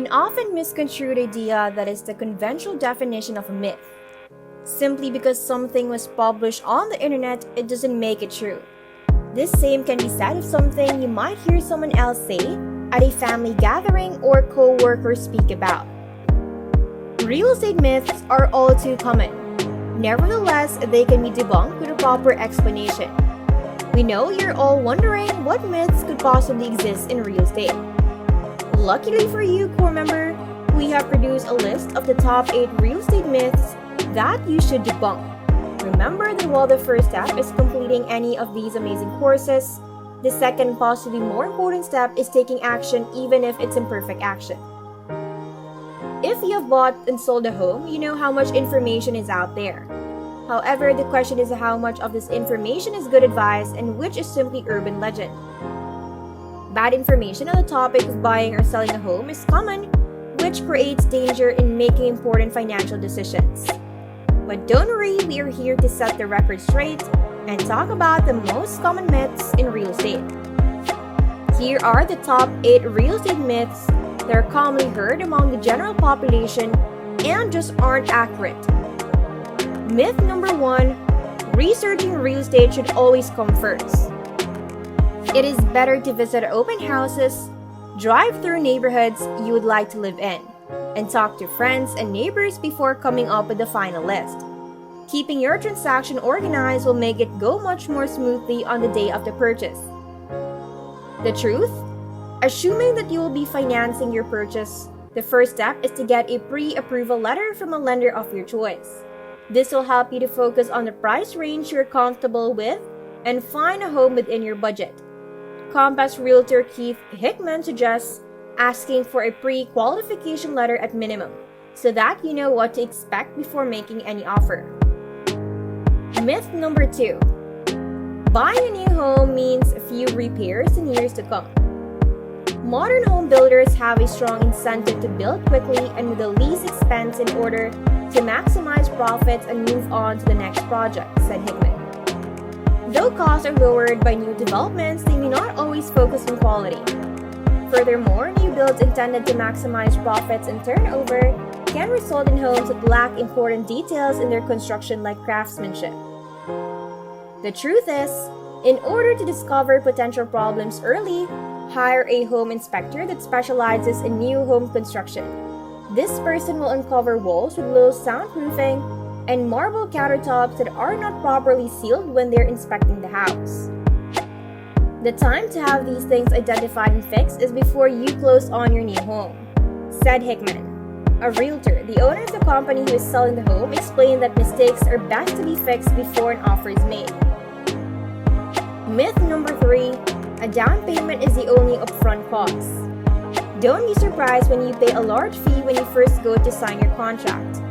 An often misconstrued idea that is the conventional definition of a myth. Simply because something was published on the internet, it doesn't make it true. This same can be said of something you might hear someone else say at a family gathering or co-workers speak about. Real estate myths are all too common. Nevertheless, they can be debunked with a proper explanation. We know you're all wondering what myths could possibly exist in real estate. Luckily for you, core member, we have produced a list of the top 8 real estate myths that you should debunk. Remember that while the first step is completing any of these amazing courses, the second, possibly more important step is taking action even if it's imperfect action. If you have bought and sold a home, you know how much information is out there. However, the question is how much of this information is good advice and which is simply urban legend. Bad information on the topic of buying or selling a home is common, which creates danger in making important financial decisions. But don't worry, we are here to set the record straight and talk about the most common myths in real estate. Here are the top 8 real estate myths that are commonly heard among the general population and just aren't accurate. Myth number 1, researching real estate should always come first. It is better to visit open houses, drive through neighborhoods you would like to live in, and talk to friends and neighbors before coming up with the final list. Keeping your transaction organized will make it go much more smoothly on the day of the purchase. The truth? Assuming that you will be financing your purchase, the first step is to get a pre-approval letter from a lender of your choice. This will help you to focus on the price range you're comfortable with and find a home within your budget. Compass Realtor Keith Hickman suggests asking for a pre-qualification letter at minimum, so that you know what to expect before making any offer. Myth number 2. Buying a new home means few repairs in years to come. Modern home builders have a strong incentive to build quickly and with the least expense in order to maximize profits and move on to the next project, said Hickman. Though costs are lowered by new developments, they may not always focus on quality. Furthermore, new builds intended to maximize profits and turnover can result in homes that lack important details in their construction like craftsmanship. The truth is, in order to discover potential problems early, hire a home inspector that specializes in new home construction. This person will uncover walls with low soundproofing and marble countertops that are not properly sealed when they're inspecting the house. The time to have these things identified and fixed is before you close on your new home, said Hickman. A realtor, the owner of the company who is selling the home, explained that mistakes are best to be fixed before an offer is made. Myth number 3, a down payment is the only upfront cost. Don't be surprised when you pay a large fee when you first go to sign your contract.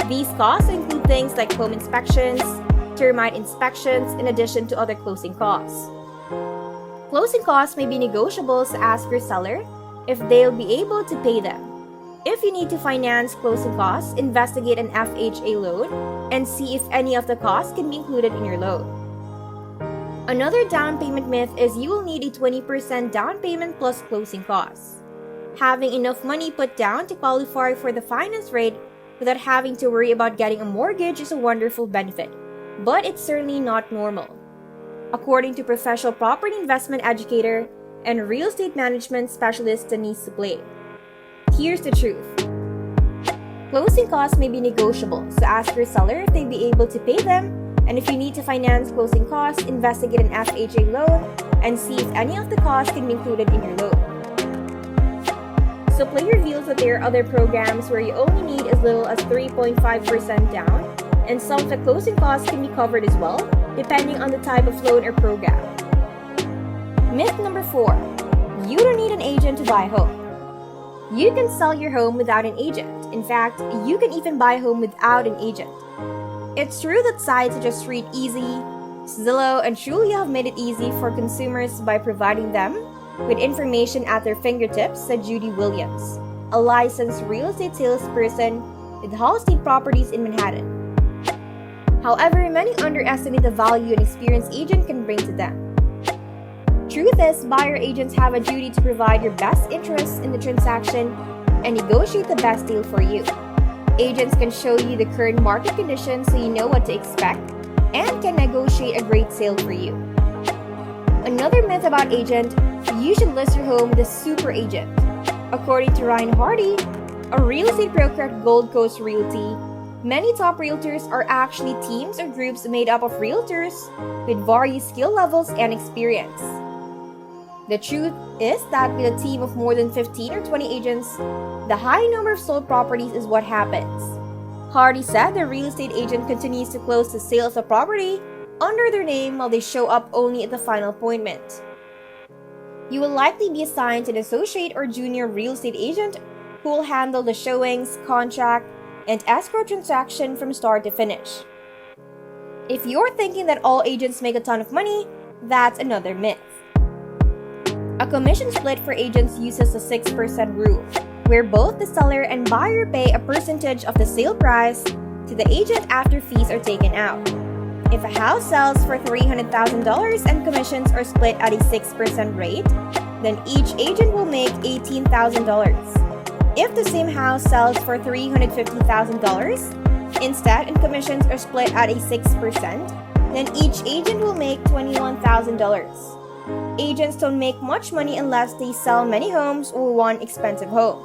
These costs include things like home inspections, termite inspections, in addition to other closing costs. Closing costs may be negotiable, so ask your seller if they'll be able to pay them. If you need to finance closing costs, investigate an FHA loan and see if any of the costs can be included in your loan. Another down payment myth is you will need a 20% down payment plus closing costs. Having enough money put down to qualify for the finance rate without having to worry about getting a mortgage is a wonderful benefit, but it's certainly not normal. According to professional property investment educator and real estate management specialist Denise Sublé. Here's the truth. Closing costs may be negotiable, so ask your seller if they'll be able to pay them, and if you need to finance closing costs, investigate an FHA loan and see if any of the costs can be included in your loan. Sublé reveals that there are other programs where you only need as little as 3.5% down, and some of the closing costs can be covered as well, depending on the type of loan or program. Myth number 4. You don't need an agent to buy a home. You can sell your home without an agent. In fact, you can even buy a home without an agent. It's true that sites such as Street Easy, Zillow, and Trulia have made it easy for consumers by providing them with information at their fingertips, said Judy Williams, a licensed real estate salesperson with Hall State Properties in Manhattan. However, many underestimate the value an experienced agent can bring to them. Truth is, buyer agents have a duty to provide your best interests in the transaction and negotiate the best deal for you. Agents can show you the current market conditions so you know what to expect and can negotiate a great sale for you. Another myth about agent, you should list your home with a super agent. According to Ryan Hardy, a real estate broker at Gold Coast Realty, many top realtors are actually teams or groups made up of realtors with various skill levels and experience. The truth is that with a team of more than 15 or 20 agents, the high number of sold properties is what happens. Hardy said the real estate agent continues to close the sale of the property under their name while they show up only at the final appointment. You will likely be assigned an associate or junior real estate agent who will handle the showings, contract, and escrow transaction from start to finish. If you're thinking that all agents make a ton of money, that's another myth. A commission split for agents uses the 6% rule, where both the seller and buyer pay a percentage of the sale price to the agent after fees are taken out. If a house sells for $300,000 and commissions are split at a 6% rate, then each agent will make $18,000. If the same house sells for $350,000 instead and commissions are split at a 6%, then each agent will make $21,000. Agents don't make much money unless they sell many homes or one expensive home.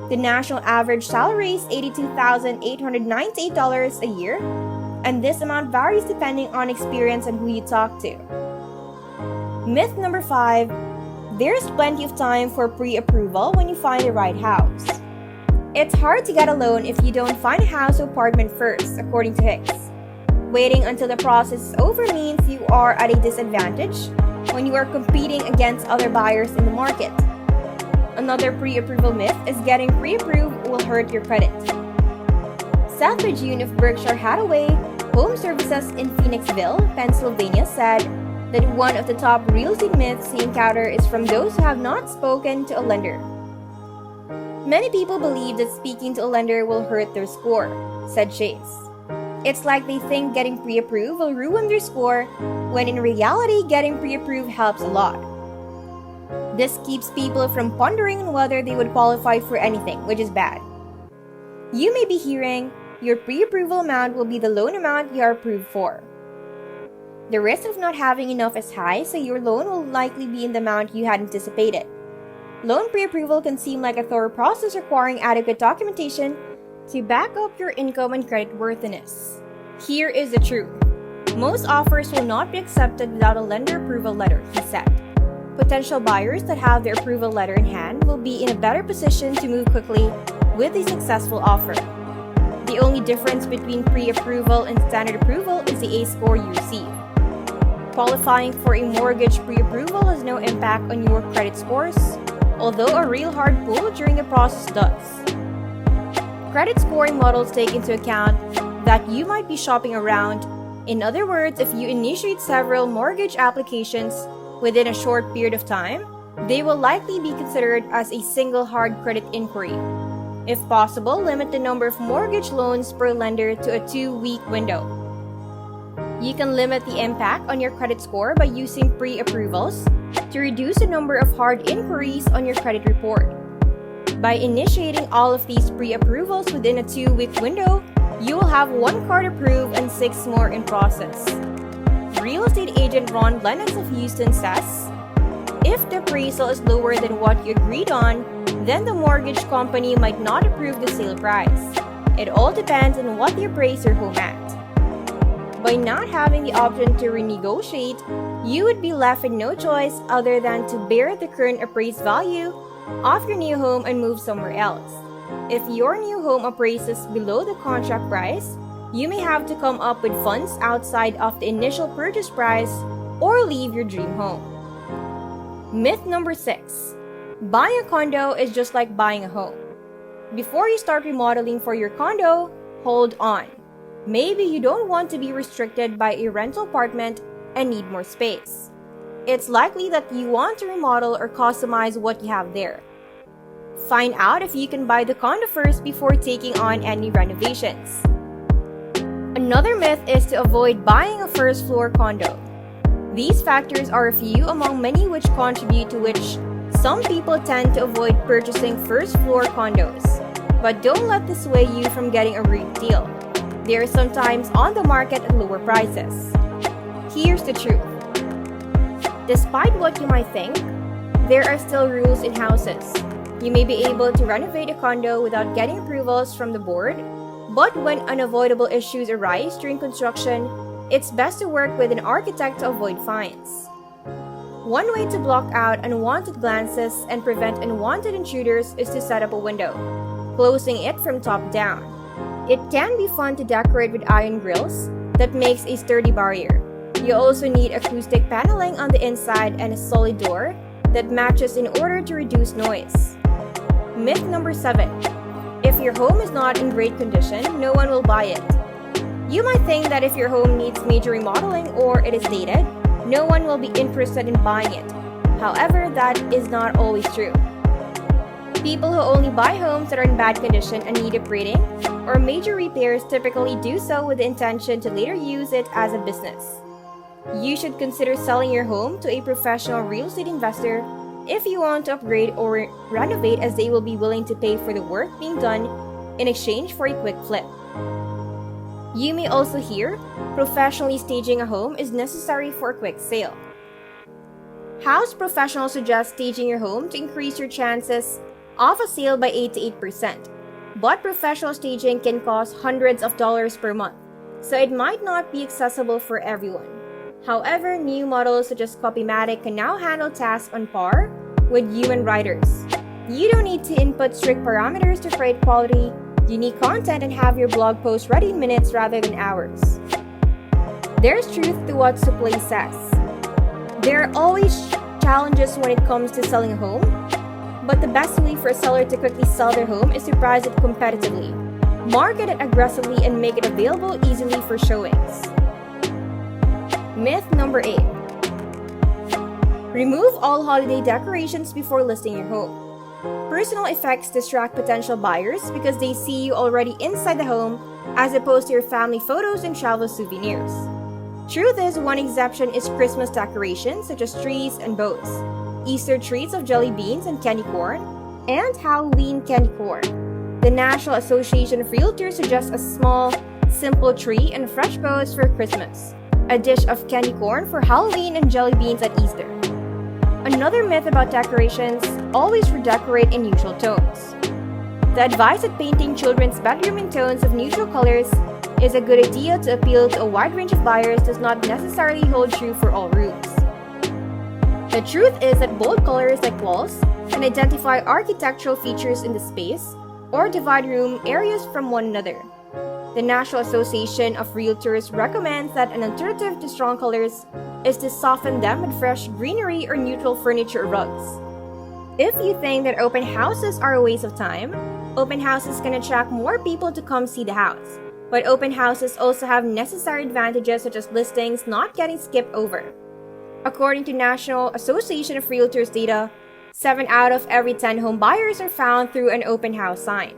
The national average salary is $82,898 a year, and this amount varies depending on experience and who you talk to. Myth number 5, there's plenty of time for pre-approval when you find the right house. It's hard to get a loan if you don't find a house or apartment first, according to Hicks. Waiting until the process is over means you are at a disadvantage when you are competing against other buyers in the market. Another pre-approval myth is getting pre-approved will hurt your credit. Seth Bajun of Berkshire Hathaway Home Services in Phoenixville, Pennsylvania said that one of the top real estate myths he encountered is from those who have not spoken to a lender. Many people believe that speaking to a lender will hurt their score, said Chase. It's like they think getting pre-approved will ruin their score, when in reality, getting pre-approved helps a lot. This keeps people from pondering on whether they would qualify for anything, which is bad. You may be hearing, your pre-approval amount will be the loan amount you are approved for. The risk of not having enough is high, so your loan will likely be in the amount you had anticipated. Loan pre-approval can seem like a thorough process requiring adequate documentation to back up your income and creditworthiness. Here is the truth. Most offers will not be accepted without a lender approval letter, he said. Potential buyers that have their approval letter in hand will be in a better position to move quickly with a successful offer. The only difference between pre-approval and standard approval is the A score you receive. Qualifying for a mortgage pre-approval has no impact on your credit scores, although a real hard pull during the process does. Credit scoring models take into account that you might be shopping around. In other words, if you initiate several mortgage applications within a short period of time, they will likely be considered as a single hard credit inquiry. If possible, limit the number of mortgage loans per lender to a 2-week window. You can limit the impact on your credit score by using pre-approvals to reduce the number of hard inquiries on your credit report. By initiating all of these pre-approvals within a 2-week window, you will have 1 card approved and 6 more in process. Real estate agent Ron Lennox of Houston says, if the appraisal is lower than what you agreed on, then the mortgage company might not approve the sale price. It all depends on what they appraise your home at. By not having the option to renegotiate, you would be left with no choice other than to bear the current appraised value of your new home and move somewhere else. If your new home appraises below the contract price, you may have to come up with funds outside of the initial purchase price or leave your dream home. Myth number 6. Buying a condo is just like buying a home. Before you start remodeling for your condo, hold on. Maybe you don't want to be restricted by a rental apartment and need more space. It's likely that you want to remodel or customize what you have there. Find out if you can buy the condo first before taking on any renovations. Another myth is to avoid buying a first floor condo. These factors are a few among many which contribute to which Some people tend to avoid purchasing first-floor condos, but don't let this sway you from getting a great deal. They are sometimes on the market at lower prices. Here's the truth. Despite what you might think, there are still rules in houses. You may be able to renovate a condo without getting approvals from the board, but when unavoidable issues arise during construction, it's best to work with an architect to avoid fines. One way to block out unwanted glances and prevent unwanted intruders is to set up a window, closing it from top down. It can be fun to decorate with iron grills that makes a sturdy barrier. You also need acoustic paneling on the inside and a solid door that matches in order to reduce noise. Myth number 7. If your home is not in great condition, no one will buy it. You might think that if your home needs major remodeling or it is dated, no one will be interested in buying it. However, that is not always true. People who only buy homes that are in bad condition and need upgrading or major repairs typically do so with the intention to later use it as a business. You should consider selling your home to a professional real estate investor if you want to upgrade or renovate, as they will be willing to pay for the work being done in exchange for a quick flip. You may also hear professionally staging a home is necessary for a quick sale. House professionals suggest staging your home to increase your chances of a sale by 8 to 8%, but professional staging can cost hundreds of dollars per month, so it might not be accessible for everyone. However, new models such as Copymatic can now handle tasks on par with human writers. You don't need to input strict parameters to create quality, unique content and have your blog post ready in minutes rather than hours. There's truth to what Suplay says. There are always challenges when it comes to selling a home, but the best way for a seller to quickly sell their home is to price it competitively, market it aggressively, and make it available easily for showings. Myth number 8. Remove all holiday decorations before listing your home. Personal effects distract potential buyers because they see you already inside the home as opposed to your family photos and travel souvenirs. Truth is, one exception is Christmas decorations such as trees and bows, Easter treats of jelly beans and candy corn, and Halloween candy corn. The National Association of Realtors suggests a small, simple tree and fresh bows for Christmas, a dish of candy corn for Halloween, and jelly beans at Easter. Another myth about decorations: always redecorate in neutral tones. The advice that painting children's bedroom in tones of neutral colors is a good idea to appeal to a wide range of buyers does not necessarily hold true for all rooms. The truth is that bold colors like walls can identify architectural features in the space or divide room areas from one another. The National Association of Realtors recommends that an alternative to strong colors is to soften them with fresh greenery or neutral furniture or rugs. If you think that open houses are a waste of time, open houses can attract more people to come see the house. But open houses also have necessary advantages such as listings not getting skipped over. According to National Association of Realtors data, 7 out of every 10 home buyers are found through an open house sign.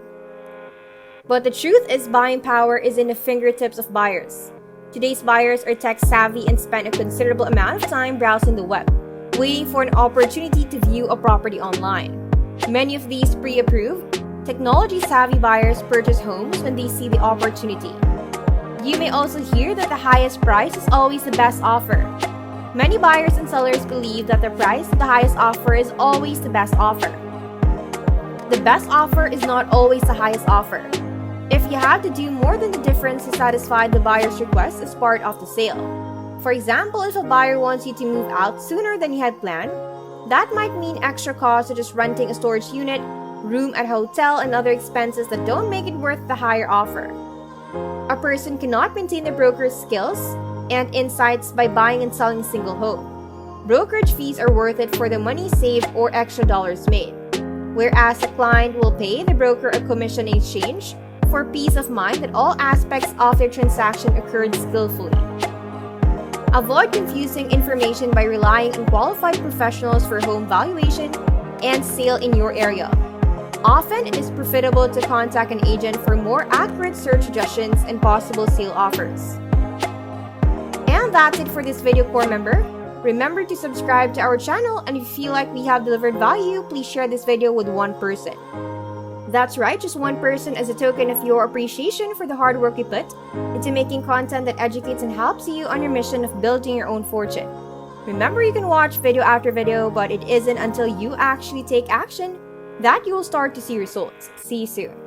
But the truth is, buying power is in the fingertips of buyers. Today's buyers are tech savvy and spend a considerable amount of time browsing the web, waiting for an opportunity to view a property online. Many of these pre-approved, technology-savvy buyers purchase homes when they see the opportunity. You may also hear that the highest price is always the best offer. Many buyers and sellers believe that the price of the highest offer is always the best offer. The best offer is not always the highest offer. If you have to do more than the difference to satisfy the buyer's request as part of the sale. For example, if a buyer wants you to move out sooner than you had planned, that might mean extra costs such as renting a storage unit, room at a hotel, and other expenses that don't make it worth the higher offer. A person cannot maintain the broker's skills and insights by buying and selling a single home. Brokerage fees are worth it for the money saved or extra dollars made, whereas the client will pay the broker a commission in exchange for peace of mind that all aspects of their transaction occurred skillfully. Avoid confusing information by relying on qualified professionals for home valuation and sale in your area. Often, it is profitable to contact an agent for more accurate search suggestions and possible sale offers. And that's it for this video, core member. Remember to subscribe to our channel, and if you feel like we have delivered value, please share this video with one person. That's right, just one person, as a token of your appreciation for the hard work you put into making content that educates and helps you on your mission of building your own fortune. Remember, you can watch video after video, but it isn't until you actually take action that you will start to see results. See you soon.